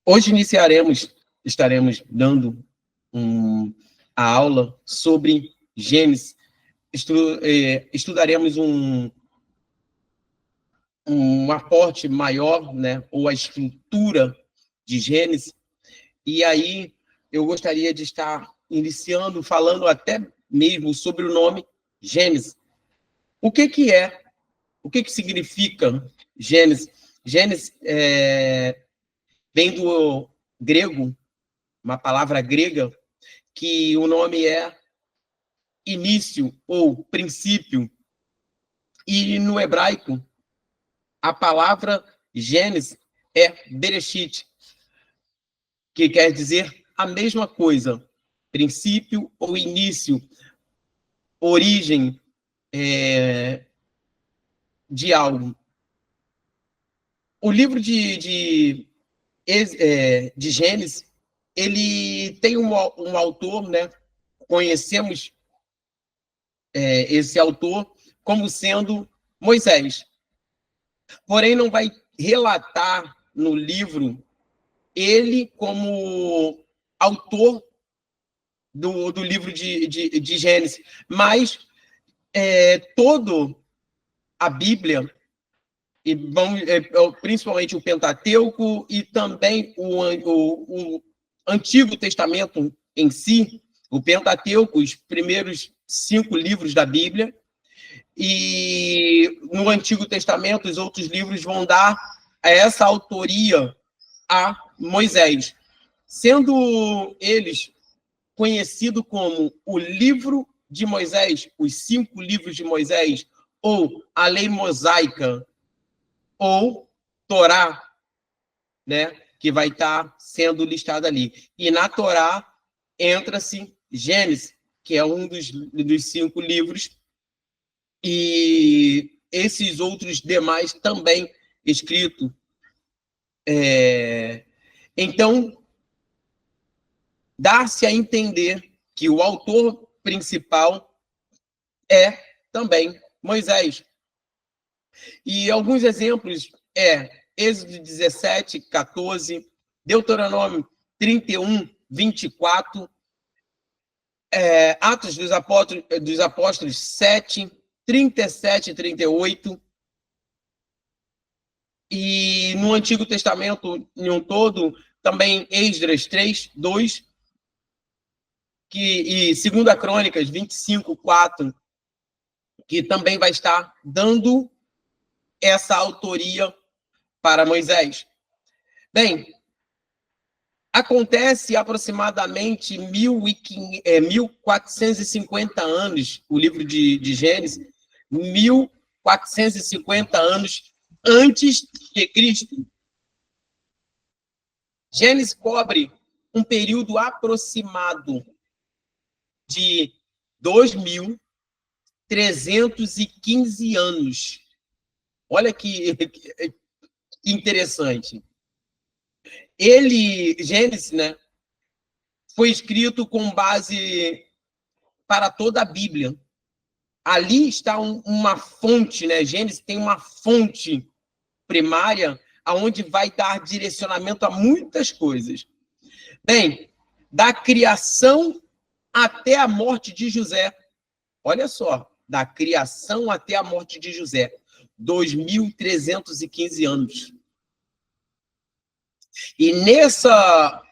Hoje estaremos dando a aula sobre Gênesis. Estudaremos um aporte maior, né, ou a estrutura de Gênesis, e aí eu gostaria de estar iniciando, falando até mesmo sobre o nome Gênesis. O que significa Gênesis? Gênesis vem do grego, uma palavra grega, que o nome é início ou princípio. E no hebraico, a palavra Gênesis é Bereshit, que quer dizer a mesma coisa, princípio ou início, origem de algo. O livro de Gênesis, ele tem um autor, né? Conhecemos esse autor como sendo Moisés. Porém, não vai relatar no livro ele como autor do livro de Gênesis, mas todo a Bíblia, e principalmente o Pentateuco e também o Antigo Testamento em si, o Pentateuco, os primeiros 5 livros da Bíblia, e no Antigo Testamento os outros livros vão dar essa autoria a Moisés, sendo eles conhecido como o livro de Moisés, os 5 livros de Moisés, ou a lei mosaica, ou Torá, né, que vai estar sendo listada ali. E na Torá entra-se Gênesis, que é um dos 5 livros, e esses outros demais também escritos. Então, dá-se a entender que o autor principal é também Moisés. E alguns exemplos Êxodo 17, 14, Deuteronômio 31, 24, Atos dos Apóstolos 7, 37 e 38, e no Antigo Testamento em um todo, também Esdras 3, 2, e 2 Crônicas 25, 4, que também vai estar dando essa autoria para Moisés. Bem, acontece aproximadamente 1450 anos, o livro de Gênesis, 1450 anos antes de Cristo. Gênesis cobre um período aproximado de 2.315 anos. Olha que interessante. Gênesis, né, foi escrito com base para toda a Bíblia. Ali está uma fonte, né? Gênesis tem uma fonte primária aonde vai dar direcionamento a muitas coisas. Bem, da criação até a morte de José. Olha só, da criação até a morte de José. 2.315 anos. E nessa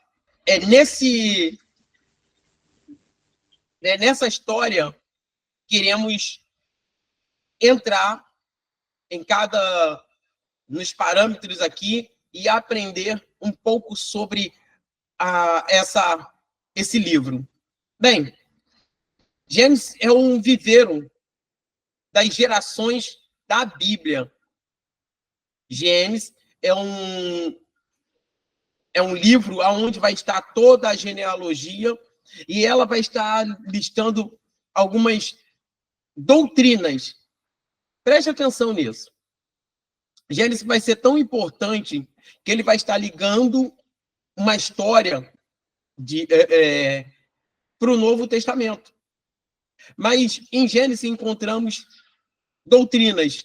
história, queremos entrar nos parâmetros aqui e aprender um pouco sobre esse livro. Bem, Gênesis é um viveiro das gerações da Bíblia. Gênesis é um livro onde vai estar toda a genealogia e ela vai estar listando algumas doutrinas. Preste atenção nisso. Gênesis vai ser tão importante que ele vai estar ligando uma história para o Novo Testamento. Mas em Gênesis encontramos doutrinas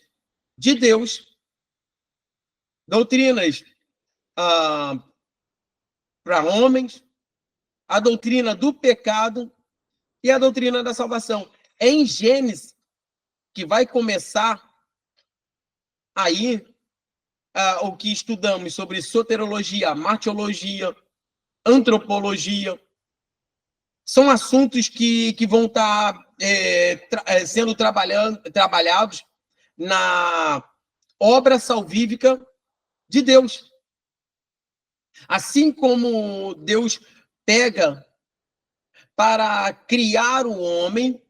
de Deus, doutrinas para homens, a doutrina do pecado e a doutrina da salvação. É em Gênesis que vai começar aí o que estudamos sobre soterologia, martiologia, antropologia. São assuntos que vão estar sendo trabalhados na obra salvífica de Deus. Assim como Deus pega para criar o homem,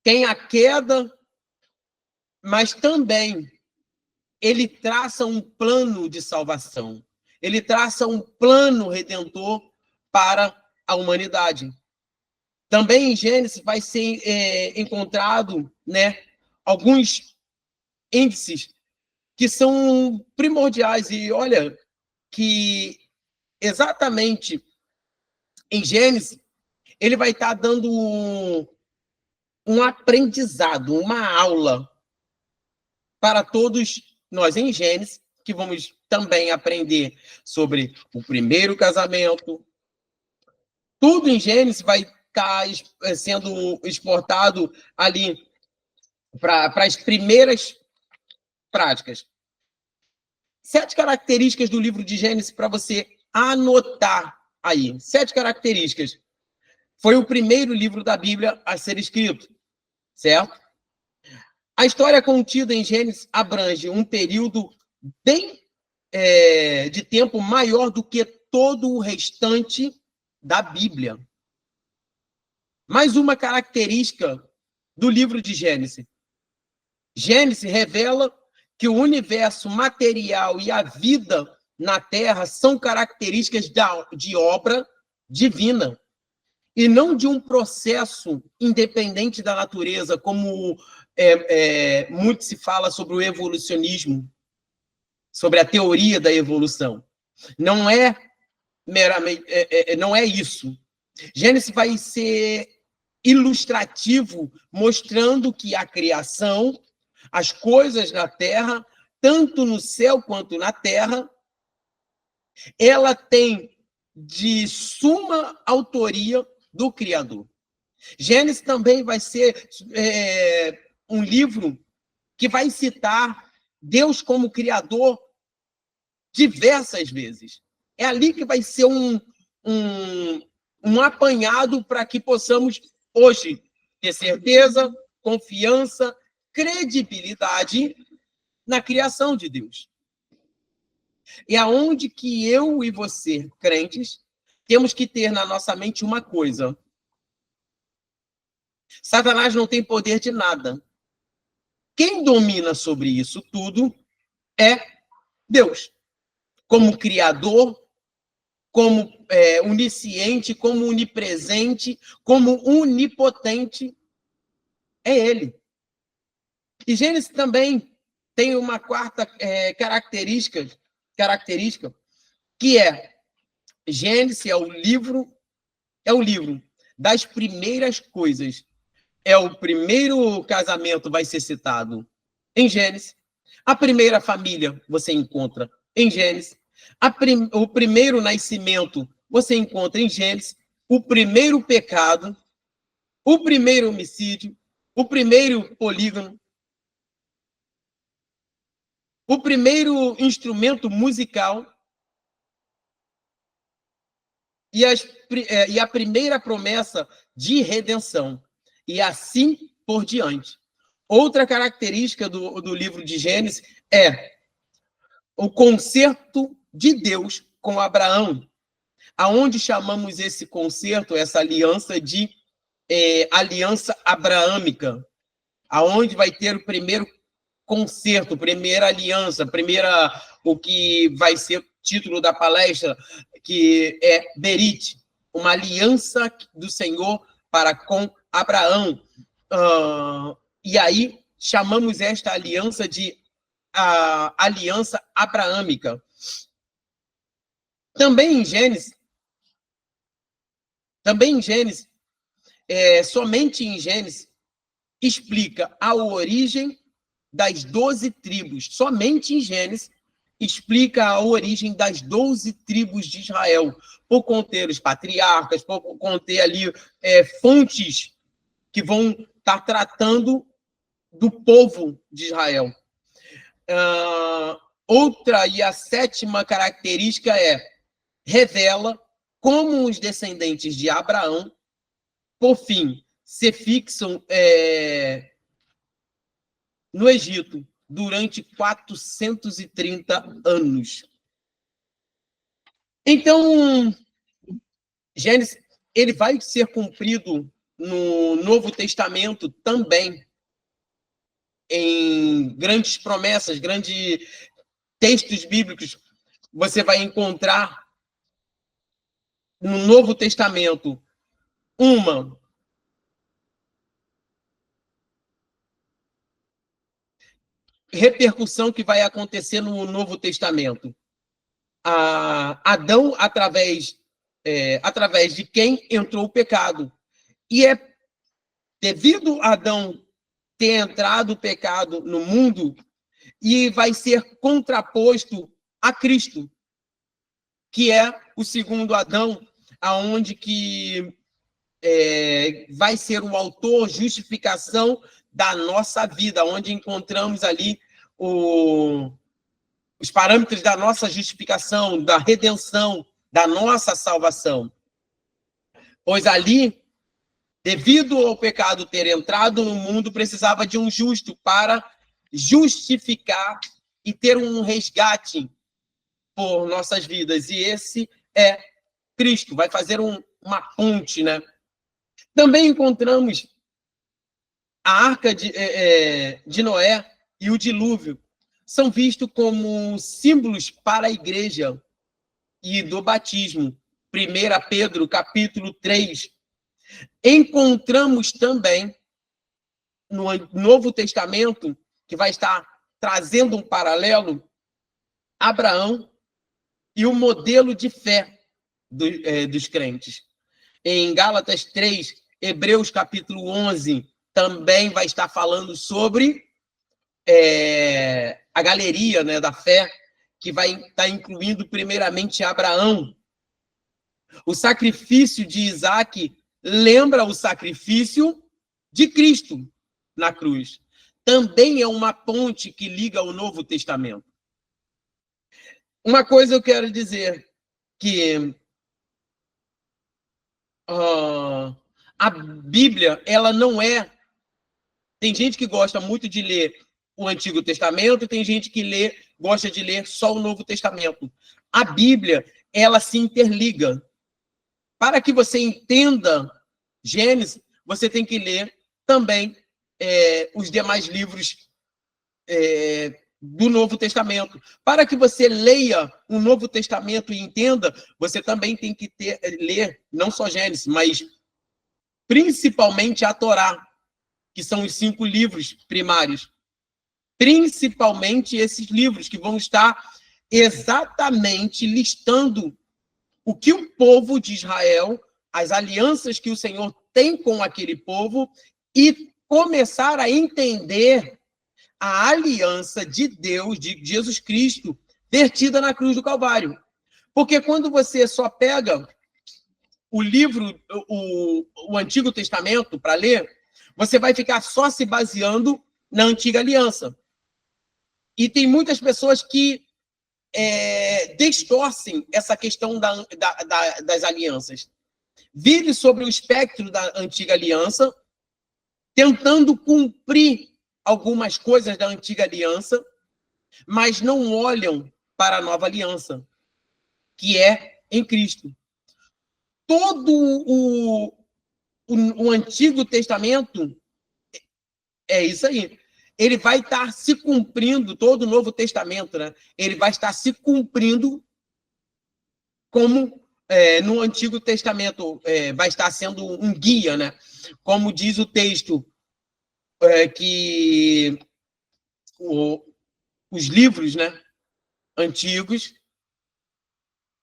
tem a queda, mas também ele traça um plano de salvação. Ele traça um plano redentor para a humanidade. Também em Gênesis vai ser encontrado, né, alguns índices que são primordiais. E olha que exatamente em Gênesis ele vai estar dando um aprendizado, uma aula para todos nós em Gênesis, que vamos também aprender sobre o primeiro casamento. Tudo em Gênesis vai estar sendo exportado ali para as primeiras práticas. 7 características do livro de Gênesis para você anotar aí. 7 características. Foi o primeiro livro da Bíblia a ser escrito, certo? A história contida em Gênesis abrange um período bem de tempo maior do que todo o restante da Bíblia. Mais uma característica do livro de Gênesis. Gênesis revela que o universo material e a vida na Terra são características de obra divina e não de um processo independente da natureza, como muito se fala sobre o evolucionismo, sobre a teoria da evolução. Não é meramente, não é isso. Gênesis vai ser ilustrativo, mostrando que a criação, as coisas na Terra, tanto no céu quanto na Terra, ela tem de suma autoria do Criador. Gênesis também vai ser um livro que vai citar Deus como Criador diversas vezes. É ali que vai ser um apanhado para que possamos, hoje, ter certeza, confiança, credibilidade na criação de Deus. E aonde que eu e você, crentes, temos que ter na nossa mente uma coisa. Satanás não tem poder de nada. Quem domina sobre isso tudo é Deus. Como Criador, como onisciente, como onipresente, como onipotente, é Ele. E Gênesis também tem uma quarta característica, que é Gênesis é o livro das primeiras coisas. O primeiro casamento vai ser citado em Gênesis. A primeira família você encontra em Gênesis. O primeiro nascimento você encontra em Gênesis. O primeiro pecado, o primeiro homicídio, o primeiro polígono, o primeiro instrumento musical e a primeira promessa de redenção. E assim por diante. Outra característica do livro de Gênesis é o concerto de Deus com Abraão, aonde chamamos esse concerto, essa aliança de aliança abraâmica, aonde vai ter o primeiro concerto, primeira aliança, o que vai ser o título da palestra, que é Berit, uma aliança do Senhor para com Abraão. E aí chamamos esta aliança de aliança abraâmica. Também em Gênesis, somente em Gênesis, explica a origem das 12 tribos. Somente em Gênesis explica a origem das 12 tribos de Israel, por conter os patriarcas, por conter ali fontes que vão estar tratando do povo de Israel. Outra e a sétima característica revela como os descendentes de Abraão, por fim, se fixam no Egito durante 430 anos. Então, Gênesis, ele vai ser cumprido no Novo Testamento também, em grandes promessas, grandes textos bíblicos. Você vai encontrar no Novo Testamento uma repercussão que vai acontecer no Novo Testamento. Adão, através de quem entrou o pecado. E é devido a Adão ter entrado o pecado no mundo, e vai ser contraposto a Cristo, que é o segundo Adão, aonde que vai ser o autor, justificação da nossa vida, onde encontramos ali os parâmetros da nossa justificação, da redenção, da nossa salvação. Pois ali, devido ao pecado ter entrado no mundo, precisava de um justo para justificar e ter um resgate por nossas vidas. E esse é Cristo, vai fazer uma ponte, né? Também encontramos a Arca de Noé e o dilúvio. São vistos como símbolos para a igreja e do batismo. 1 Pedro, capítulo 3. Encontramos também no Novo Testamento, que vai estar trazendo um paralelo, Abraão e o modelo de fé dos crentes. Em Gálatas 3, Hebreus capítulo 11, também vai estar falando sobre a galeria, né, da fé, que vai estar incluindo primeiramente Abraão. O sacrifício de Isaac lembra o sacrifício de Cristo na cruz. Também é uma ponte que liga ao Novo Testamento. Uma coisa eu quero dizer, que a Bíblia, ela não é... Tem gente que gosta muito de ler o Antigo Testamento, e tem gente que gosta de ler só o Novo Testamento. A Bíblia, ela se interliga. Para que você entenda Gênesis, você tem que ler também os demais livros do Novo Testamento. Para que você leia o Novo Testamento e entenda, você também tem que ler não só Gênesis, mas principalmente a Torá, que são os 5 livros primários. Principalmente esses livros que vão estar exatamente listando o que o povo de Israel, as alianças que o Senhor tem com aquele povo, e começar a entender a aliança de Deus, de Jesus Cristo, vertida na cruz do Calvário. Porque quando você só pega o livro, o Antigo Testamento para ler, você vai ficar só se baseando na Antiga Aliança. E tem muitas pessoas que distorcem essa questão das alianças. Vive sobre o espectro da Antiga Aliança, tentando cumprir algumas coisas da Antiga Aliança, mas não olham para a Nova Aliança, que é em Cristo. Todo o Antigo Testamento é isso aí. Ele vai estar se cumprindo, todo o Novo Testamento, né? Ele vai estar se cumprindo como no Antigo Testamento vai estar sendo um guia, né? Como diz o texto, que os livros, né, antigos,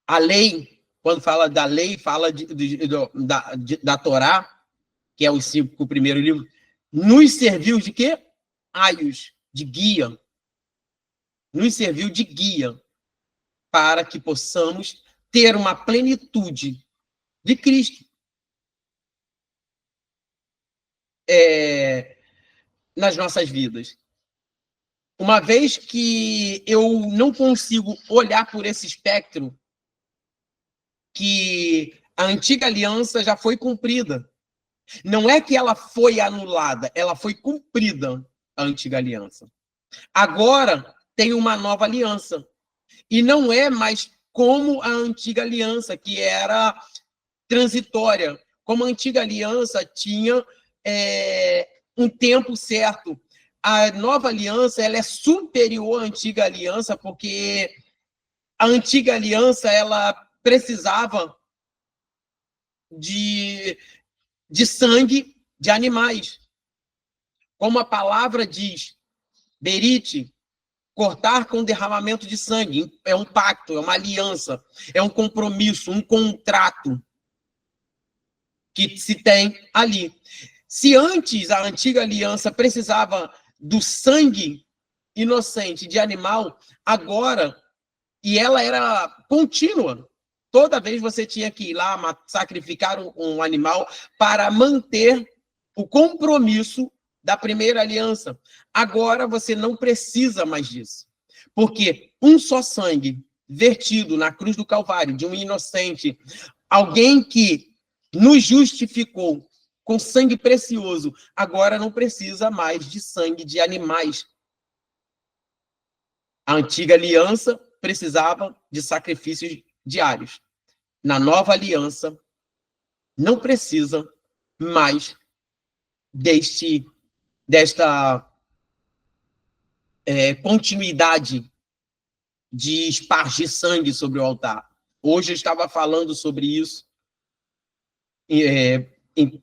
a lei, quando fala da lei, fala da Torá, que é o primeiro livro, nos serviu de quê? Aios, de guia. Nos serviu de guia. para que possamos ter uma plenitude de Cristo nas nossas vidas. Uma vez que eu não consigo olhar por esse espectro, que a antiga aliança já foi cumprida. Não é que ela foi anulada, ela foi cumprida, a antiga aliança. Agora tem uma nova aliança. E não é mais como a antiga aliança, que era transitória. Como a antiga aliança tinha um tempo certo. A nova aliança ela é superior à antiga aliança, porque a antiga aliança ela precisava de sangue de animais. Como a palavra diz, berite, cortar com derramamento de sangue. É um pacto, é uma aliança, é um compromisso, um contrato que se tem ali. Se antes a antiga aliança precisava do sangue inocente de animal, agora, e ela era contínua, toda vez você tinha que ir lá sacrificar um animal para manter o compromisso da primeira aliança. Agora você não precisa mais disso, porque um só sangue vertido na cruz do Calvário de um inocente, alguém que nos justificou com sangue precioso, agora não precisa mais de sangue de animais. A antiga aliança precisava de sacrifícios diários. Na nova aliança, não precisa mais desta continuidade de espargir sangue sobre o altar. Hoje eu estava falando sobre isso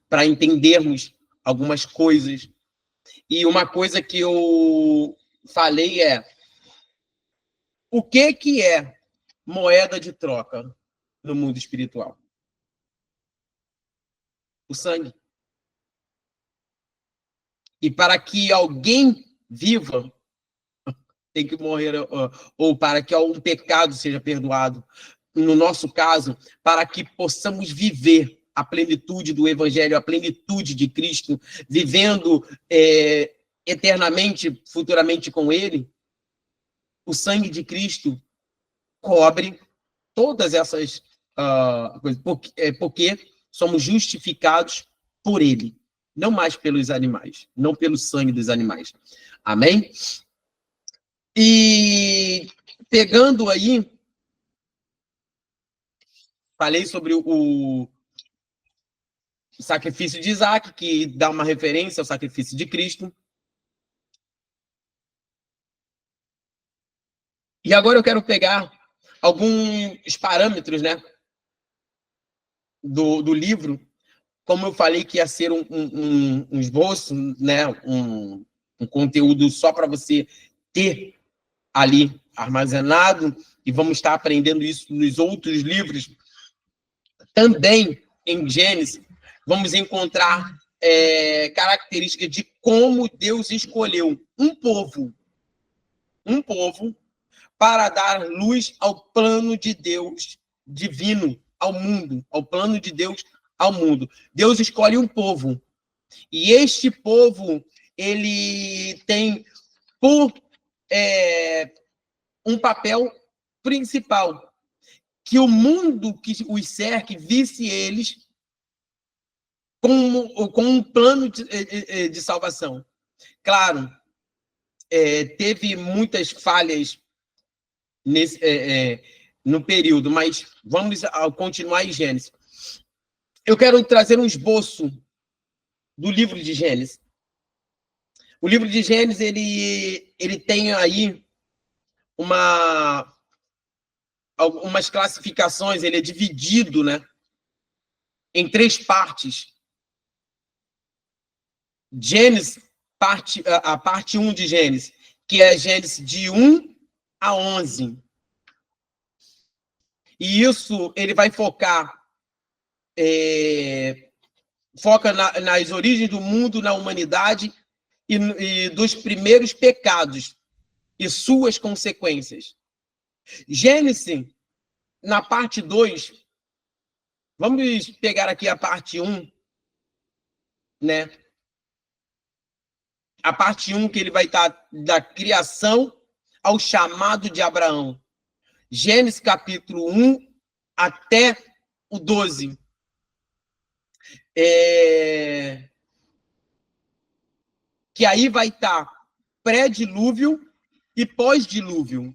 para entendermos algumas coisas. E uma coisa que eu falei o que é moeda de troca no mundo espiritual? O sangue. E para que alguém viva, tem que morrer, ou para que um pecado seja perdoado. No nosso caso, para que possamos viver a plenitude do Evangelho, a plenitude de Cristo, vivendo eternamente, futuramente com Ele, o sangue de Cristo cobre todas essas coisas, porque somos justificados por Ele, não mais pelos animais, não pelo sangue dos animais. Amém? E pegando aí, falei sobre o sacrifício de Isaac, que dá uma referência ao sacrifício de Cristo. E agora eu quero pegar alguns parâmetros, né, do livro. Como eu falei que ia ser um esboço, né, um conteúdo só para você ter ali armazenado, e vamos estar aprendendo isso nos outros livros. Também em Gênesis, vamos encontrar características de como Deus escolheu um povo, para dar luz ao plano de Deus divino, ao mundo, ao plano de Deus ao mundo. Deus escolhe um povo, e este povo, ele tem por um papel principal, que o mundo que os cerque visse eles com um plano de salvação. Claro, teve muitas falhas no período, mas vamos continuar em Gênesis. Eu quero trazer um esboço do livro de Gênesis. O livro de Gênesis, ele tem aí algumas classificações, ele é dividido, né, em 3 partes. Gênesis, a parte 1 de Gênesis, que é Gênesis de 1 a 11. E isso ele vai foca nas origens do mundo, na humanidade e dos primeiros pecados e suas consequências. Gênesis, na parte 2, vamos pegar aqui a parte 1, né? A parte 1 que ele vai estar da criação ao chamado de Abraão. Gênesis capítulo 1 até o 12. Que aí vai estar pré-dilúvio e pós-dilúvio.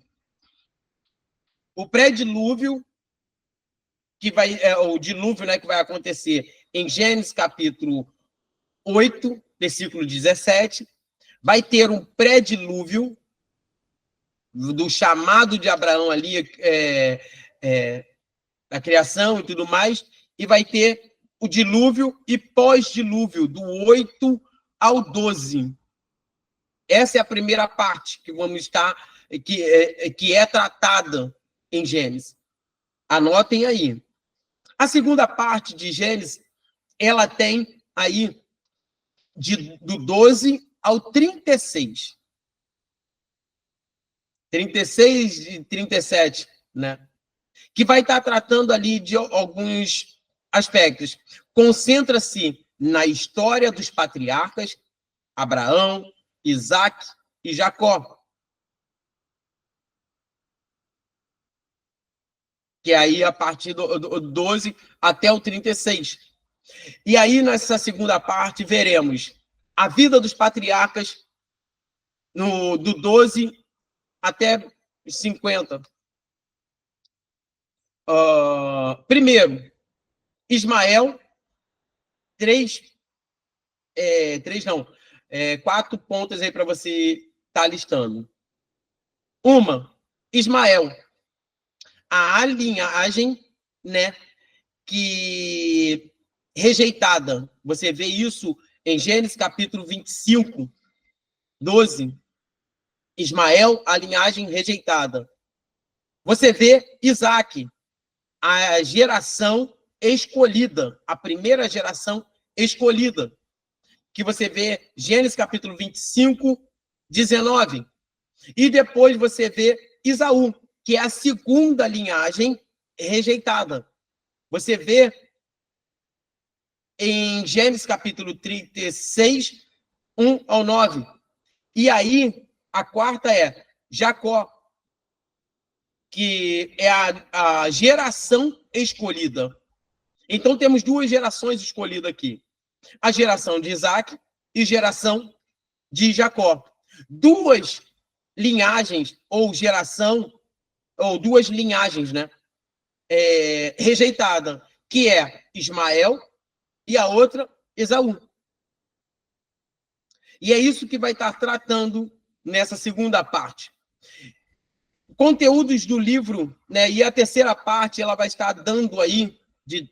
O pré-dilúvio, que vai, o dilúvio, né, que vai acontecer em Gênesis capítulo 8, versículo 17, vai ter um pré-dilúvio do chamado de Abraão ali, da criação e tudo mais, e vai ter o dilúvio e pós-dilúvio, do 8 ao 12. Essa é a primeira parte que vamos estar, que é tratada em Gênesis. Anotem aí. A segunda parte de Gênesis, ela tem aí do 12 ao 36. 36 e 37, né? Que vai estar tratando ali de alguns aspectos. Concentra-se na história dos patriarcas, Abraão, Isaac e Jacó. Que é aí a partir do 12 até o 36. E aí, nessa segunda parte, veremos a vida dos patriarcas do 12 até 50. Primeiro, Ismael, quatro pontas aí para você estar listando. Ismael, a linhagem, né, que rejeitada. Você vê isso em Gênesis capítulo 25, 12. Ismael, a linhagem rejeitada. Você vê Isaac, a geração escolhida, a primeira geração escolhida, que você vê Gênesis capítulo 25, 19. E depois você vê Esaú, que é a segunda linhagem rejeitada. Você vê em Gênesis capítulo 36, 1 ao 9. E aí, a quarta é Jacó, que é a geração escolhida. Então, temos duas gerações escolhidas aqui. A geração de Isaac e geração de Jacó. Duas linhagens, ou geração, ou duas linhagens, né? Rejeitada, que é Ismael e a outra, Esaú. E é isso que vai estar tratando nessa segunda parte. Conteúdos do livro, né? E a terceira parte, ela vai estar dando aí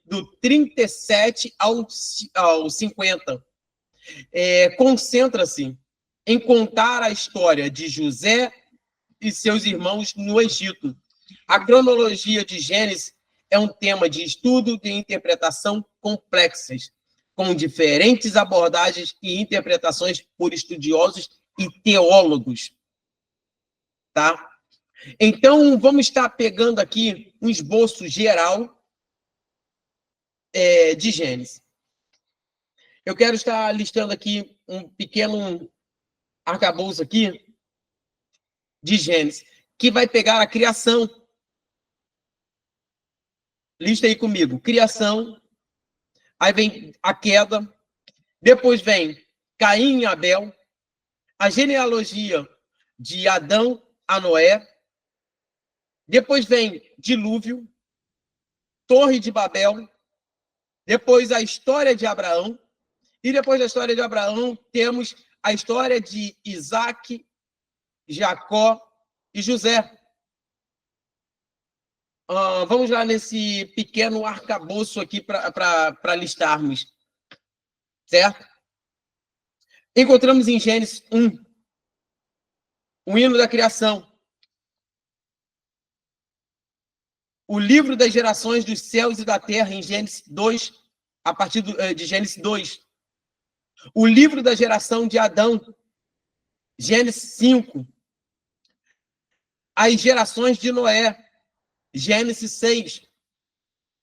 do 37 ao 50. Concentra-se em contar a história de José e seus irmãos no Egito. A cronologia de Gênesis é um tema de estudo de interpretação complexas, com diferentes abordagens e interpretações por estudiosos e teólogos. Tá? Então, vamos estar pegando aqui um esboço geral de Gênesis. Eu quero estar listando aqui um pequeno arcabouço aqui de Gênesis, que vai pegar a criação. Lista aí comigo. Criação, aí vem a queda, depois vem Caim e Abel, a genealogia de Adão a Noé, depois vem dilúvio, Torre de Babel, depois a história de Abraão, e depois da história de Abraão temos a história de Isaac, Jacó e José. Vamos lá nesse pequeno arcabouço aqui para listarmos. Certo? Encontramos em Gênesis 1, o hino da criação. O livro das gerações dos céus e da terra, em Gênesis 2, a partir de Gênesis 2. O livro da geração de Adão, Gênesis 5. as gerações de Noé, Gênesis 6.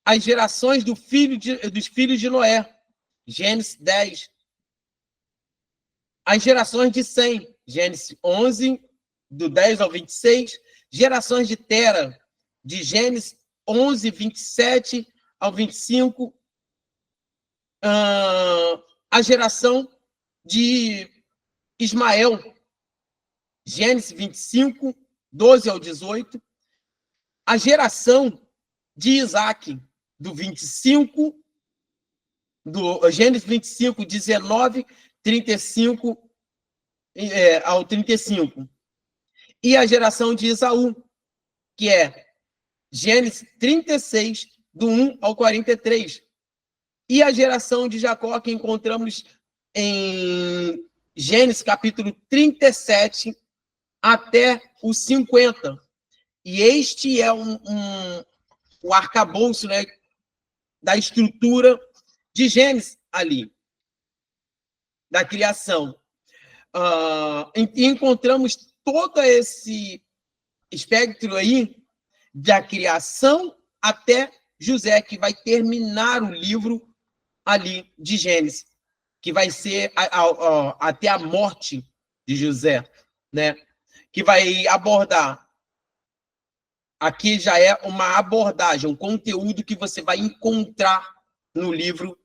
As gerações dos filhos de Noé, Gênesis 10. As gerações de Sem, Gênesis 11, do 10 ao 26. Gerações de Tera, de Gênesis 11, 27 ao 25. A geração de Ismael, Gênesis 25, 12 ao 18. A geração de Isaac, do 25, do Gênesis 25, 19, 35 ao 35. E a geração de Esaú, que é Gênesis 36, do 1 ao 43. E a geração de Jacó, que encontramos em Gênesis capítulo 37 até o 50. E este é o arcabouço, né, da estrutura de Gênesis ali, da criação. E encontramos todo esse espectro aí da criação até José, que vai terminar o livro ali de Gênesis, que vai ser até a morte de José, né? Que vai abordar. Aqui já é uma abordagem, um conteúdo que você vai encontrar no livro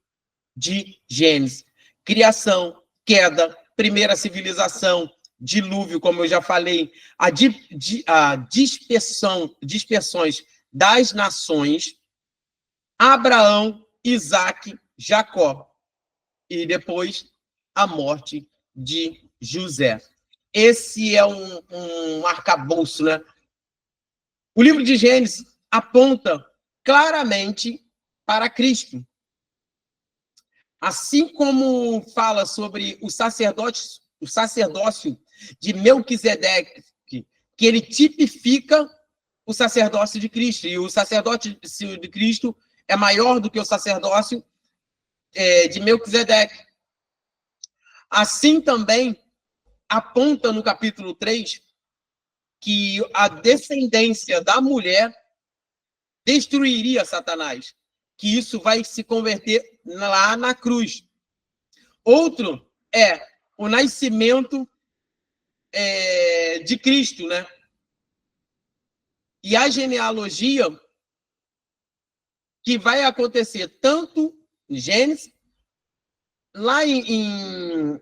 de Gênesis. Criação, queda, primeira civilização, dilúvio, como eu já falei, a dispersões das nações, Abraão, Isaac, Jacó, e depois a morte de José. Esse é um arcabouço, né? O livro de Gênesis aponta claramente para Cristo. Assim como fala sobre o sacerdócio de Melquisedeque, que ele tipifica o sacerdócio de Cristo, e o sacerdócio de Cristo é maior do que o sacerdócio de Melquisedeque. Assim também aponta no capítulo 3 que a descendência da mulher destruiria Satanás, que isso vai se converter lá na cruz. Outro é o nascimento de Cristo, né? E a genealogia que vai acontecer tanto em Gênesis, lá em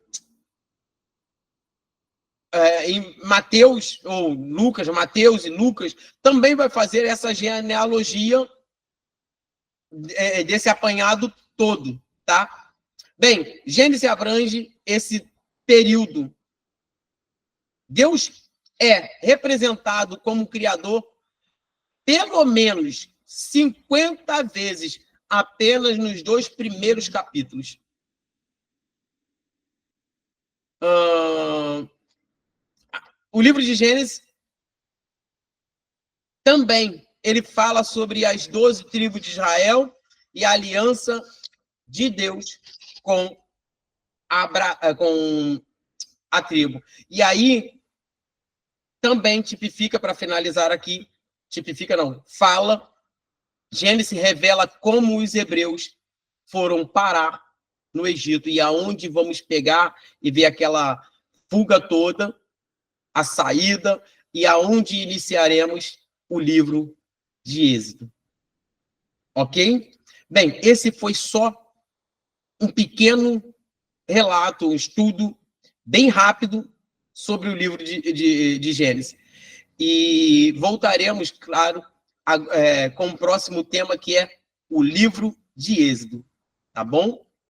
Mateus, ou Lucas, Mateus e Lucas, também vai fazer essa genealogia desse apanhado todo, tá? Bem, Gênesis abrange esse período. Deus é representado como criador pelo menos 50 vezes apenas nos 2 primeiros capítulos. O livro de Gênesis também ele fala sobre as 12 tribos de Israel e a aliança de Deus com a tribo. E aí também tipifica, para finalizar aqui, fala, Gênesis revela como os hebreus foram parar no Egito e aonde vamos pegar e ver aquela fuga toda, a saída, e aonde iniciaremos o livro de Êxodo. Ok? Bem, esse foi só um pequeno relato, um estudo bem rápido sobre o livro de Gênesis. E voltaremos, claro, com o próximo tema, que é o livro de Êxodo. Tá bom?